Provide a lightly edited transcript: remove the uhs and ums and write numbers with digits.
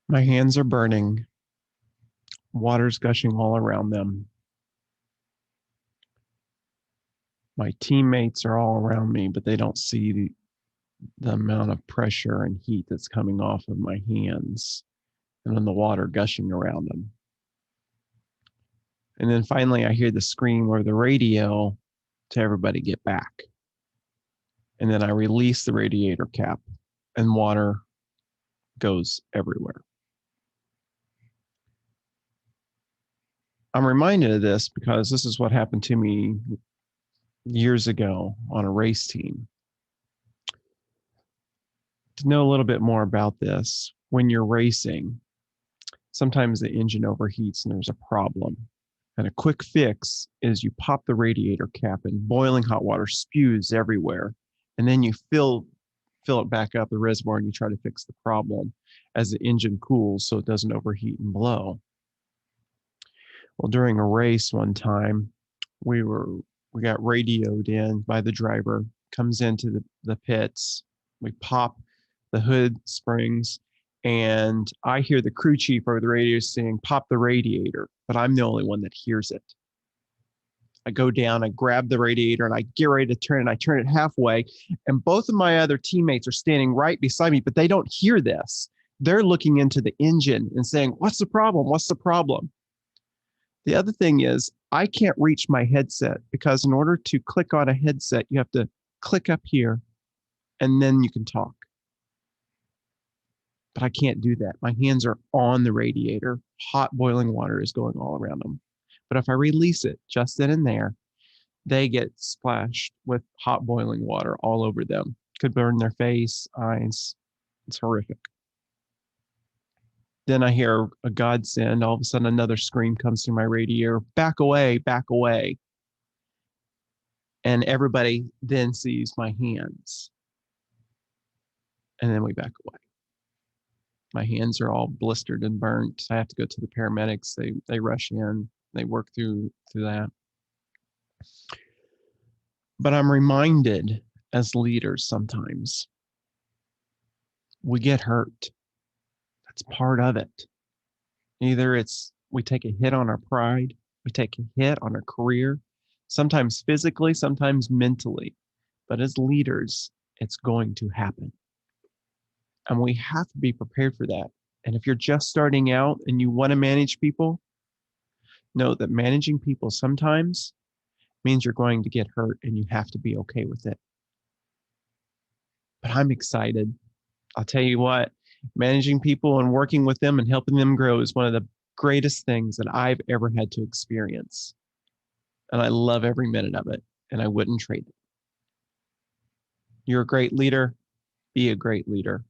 My hands are burning. Water's gushing all around them. My teammates are all around me, but they don't see the amount of pressure and heat that's coming off of my hands and then the water gushing around them. And then finally, I hear the scream or the radio to everybody get back. And then I release the radiator cap and water goes everywhere. I'm reminded of this because this is what happened to me years ago on a race team. To know a little bit more about this, when you're racing, sometimes the engine overheats and there's a problem. And a quick fix is you pop the radiator cap and boiling hot water spews everywhere. And then you fill it back up the reservoir and you try to fix the problem as the engine cools so it doesn't overheat and blow. Well, during a race one time, we got radioed in by the driver, comes into the pits. We pop the hood springs, and I hear the crew chief over the radio saying, "Pop the radiator," but I'm the only one that hears it. I go down, I grab the radiator, and I get ready to turn it. I turn it halfway, and both of my other teammates are standing right beside me, but they don't hear this. They're looking into the engine and saying, "What's the problem? What's the problem?" The other thing is, I can't reach my headset because in order to click on a headset, you have to click up here and then you can talk. But I can't do that. My hands are on the radiator. Hot boiling water is going all around them. But if I release it just then and there, they get splashed with hot boiling water all over them. Could burn their face, eyes. It's horrific. Then I hear a godsend. All of a sudden, another scream comes through my radio, "Back away, back away." And everybody then sees my hands. And then we back away. My hands are all blistered and burnt. I have to go to the paramedics. They rush in. They work through that. But I'm reminded as leaders sometimes we get hurt. That's part of it. Either it's we take a hit on our pride, we take a hit on our career, sometimes physically, sometimes mentally. But as leaders, it's going to happen. And we have to be prepared for that. And if you're just starting out and you want to manage people, know that managing people sometimes means you're going to get hurt and you have to be okay with it. But I'm excited. I'll tell you what, managing people and working with them and helping them grow is one of the greatest things that I've ever had to experience. And I love every minute of it, and I wouldn't trade it. You're a great leader. Be a great leader.